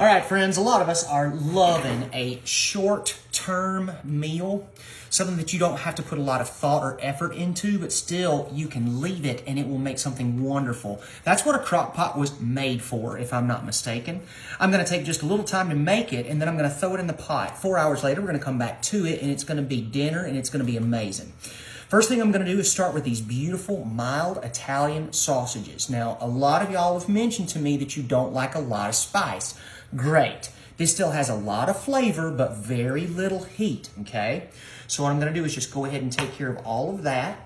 All right, friends, a lot of us are loving a short-term meal, something that you don't have to put a lot of thought or effort into, but still you can leave it and it will make something wonderful. That's what a crock pot was made for, if I'm not mistaken. I'm going to take just a little time to make it, and then I'm going to throw it in the pot. 4 hours later, we're going to come back to it, and it's going to be dinner, and it's going to be amazing. First thing I'm going to do is start with these beautiful, mild Italian sausages. Now, a lot of y'all have mentioned to me that you don't like a lot of spice. Great. This still has a lot of flavor, but very little heat, okay? So what I'm going to do is just go ahead and take care of all of that.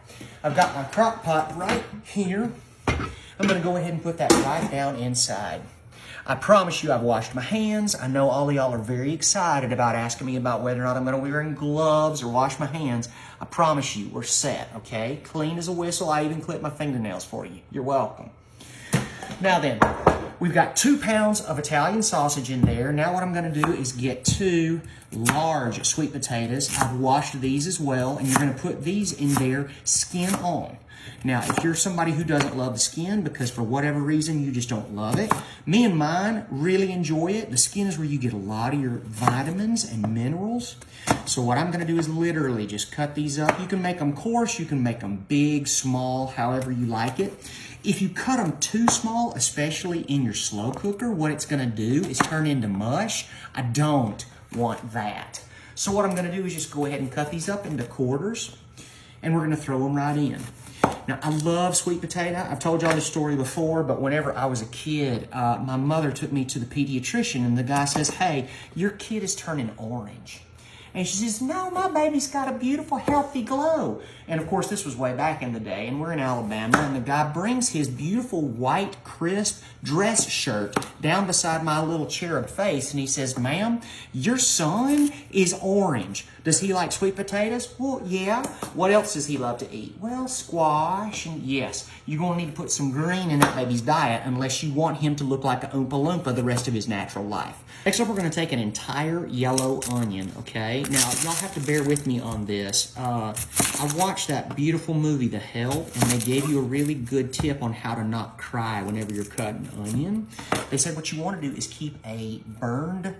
I've got my crock pot right here. I'm going to go ahead and put that right down inside. I promise you I've washed my hands. I know all of y'all are very excited about asking me about whether or not I'm going to be wearing gloves or wash my hands. I promise you we're set, okay? Clean as a whistle. I even clipped my fingernails for you. You're welcome. Now then, we've got 2 pounds of Italian sausage in there. Now what I'm going to do is get 2 large sweet potatoes. I've washed these as well, and you're going to put these in there skin on. Now, if you're somebody who doesn't love the skin because for whatever reason you just don't love it, me and mine really enjoy it. The skin is where you get a lot of your vitamins and minerals. So what I'm going to do is literally just cut these up. You can make them coarse, you can make them big, small, however you like it. If you cut them too small, especially in your slow cooker, what it's going to do is turn into mush. I don't want that. So what I'm going to do is just go ahead and cut these up into quarters, and we're going to throw them right in. Now, I love sweet potato. I've told y'all this story before, but whenever I was a kid, my mother took me to the pediatrician, and the guy says, "Hey, your kid is turning orange." And she says, "No, my baby's got a beautiful, healthy glow." And of course, this was way back in the day, and we're in Alabama, and the guy brings his beautiful white, crisp dress shirt down beside my little cherub face, and he says, "Ma'am, your son is orange. Does he like sweet potatoes?" "Well, yeah." "What else does he love to eat?" "Well, squash." And yes, you're going to need to put some green in that baby's diet unless you want him to look like a Oompa Loompa the rest of his natural life. Next up, we're going to take an entire yellow onion, okay? Now, y'all have to bear with me on this. I watched that beautiful movie, The Help, and they gave you a really good tip on how to not cry whenever you're cutting onion. They said what you want to do is keep a burned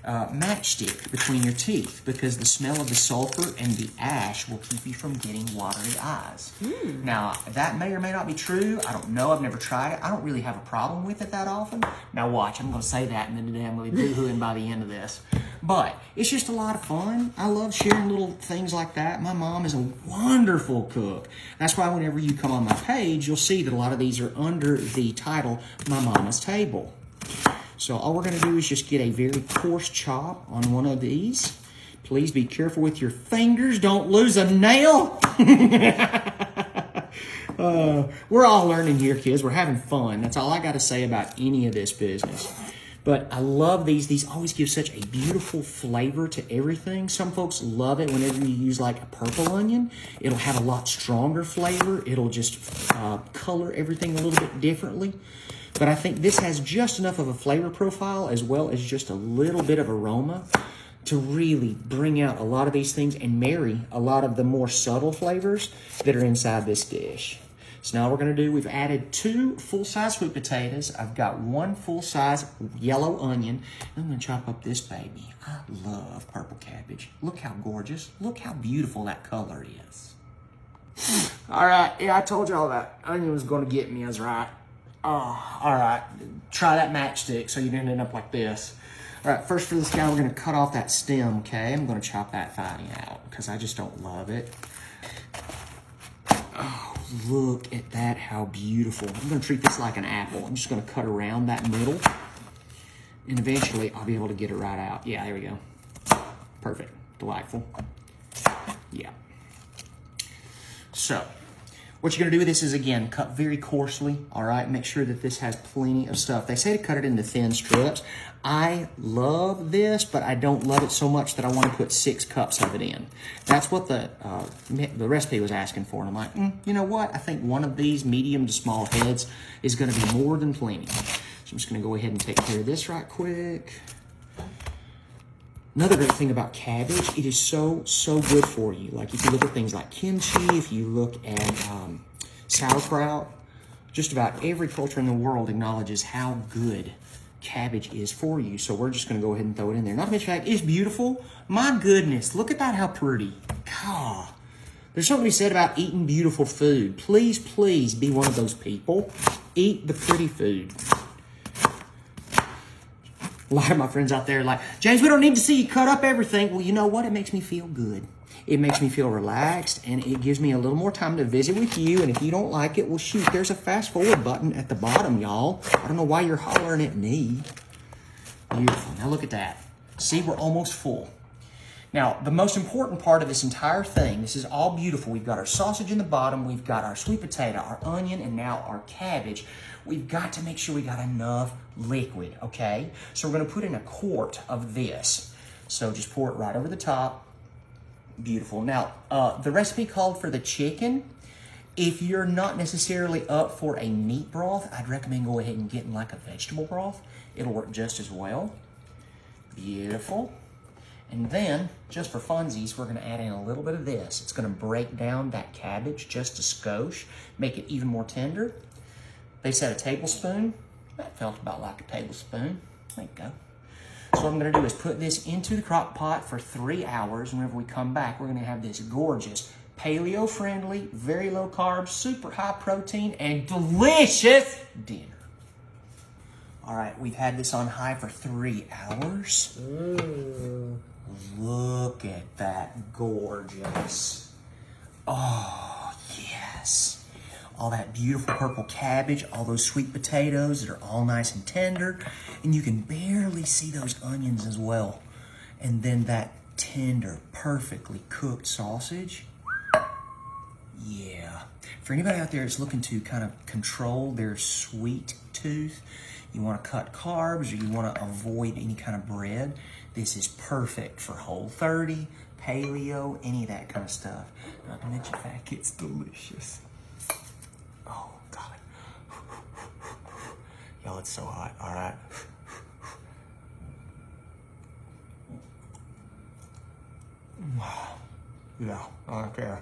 matchstick between your teeth because the smell of the sulfur and the ash will keep you from getting watery eyes. Now, that may or may not be true. I don't know. I've never tried it. I don't really have a problem with it that often. Now, watch. I'm going to say that, and then today I'm going to be boo-hooing by the end of this. But it's just a lot of fun. I love sharing little things like that. My mom is a wonderful cook. That's why whenever you come on my page, you'll see that a lot of these are under the title, My Mama's Table. So all we're going to do is just get a very coarse chop on one of these. Please be careful with your fingers. Don't lose a nail. We're all learning here, kids. We're having fun. That's all I got to say about any of this business. But I love these. These always give such a beautiful flavor to everything. Some folks love it whenever you use like a purple onion. It'll have a lot stronger flavor. It'll just color everything a little bit differently. But I think this has just enough of a flavor profile as well as just a little bit of aroma to really bring out a lot of these things and marry a lot of the more subtle flavors that are inside this dish. So now what we're going to do, we've added 2 full-size sweet potatoes. I've got 1 full-size yellow onion. I'm going to chop up this baby. I love purple cabbage. Look how gorgeous. Look how beautiful that color is. All right. Yeah, I told y'all that onion was going to get me. I was right. Oh, all right. Try that matchstick so you don't end up like this. All right, first for this guy, we're going to cut off that stem, okay? I'm going to chop that thing out because I just don't love it. Oh, look at that, how beautiful. I'm going to treat this like an apple. I'm just going to cut around that middle, and eventually I'll be able to get it right out. Yeah, there we go. Perfect. Delightful. Yeah. So, what you're going to do with this is, again, cut very coarsely, all right? Make sure that this has plenty of stuff. They say to cut it into thin strips. I love this, but I don't love it so much that I want to put 6 cups of it in. That's what the recipe was asking for. And I'm like, you know what? I think one of these medium to small heads is going to be more than plenty. So I'm just going to go ahead and take care of this right quick. Another great thing about cabbage, it is so good for you. Like if you look at things like kimchi, if you look at sauerkraut, just about every culture in the world acknowledges how good cabbage is for you. So we're just gonna go ahead and throw it in there. Not to mention the fact, it's beautiful. My goodness, look at that, how pretty. God. There's something to be said about eating beautiful food. Please, please be one of those people. Eat the pretty food. A lot of my friends out there are like, James, we don't need to see you cut up everything. Well, you know what? It makes me feel good. It makes me feel relaxed, and it gives me a little more time to visit with you. And if you don't like it, well, shoot, there's a fast forward button at the bottom, y'all. I don't know why you're hollering at me. Beautiful. Now look at that. See, we're almost full. Now, the most important part of this entire thing, this is all beautiful. We've got our sausage in the bottom, we've got our sweet potato, our onion, and now our cabbage. We've got to make sure we got enough liquid, okay? So we're gonna put in a quart of this. So just pour it right over the top. Beautiful. Now, the recipe called for the chicken. If you're not necessarily up for a meat broth, I'd recommend go ahead and getting like a vegetable broth. It'll work just as well. Beautiful. And then, just for funsies, we're gonna add in a little bit of this. It's gonna break down that cabbage just a skosh, make it even more tender. They said a tablespoon. That felt about like a tablespoon. There you go. So what I'm gonna do is put this into the crock pot for 3 hours. Whenever we come back, we're gonna have this gorgeous, paleo-friendly, very low carb, super high protein, and delicious dinner. All right, we've had this on high for 3 hours. Look at that, gorgeous. Oh, yes. All that beautiful purple cabbage, all those sweet potatoes that are all nice and tender. And you can barely see those onions as well. And then that tender, perfectly cooked sausage. Yeah. For anybody out there that's looking to kind of control their sweet tooth, you want to cut carbs or you want to avoid any kind of bread, this is perfect for Whole30, paleo, any of that kind of stuff. Not to mention the fact it's delicious. Oh, God. Y'all, it's so hot. All right. Yeah, okay.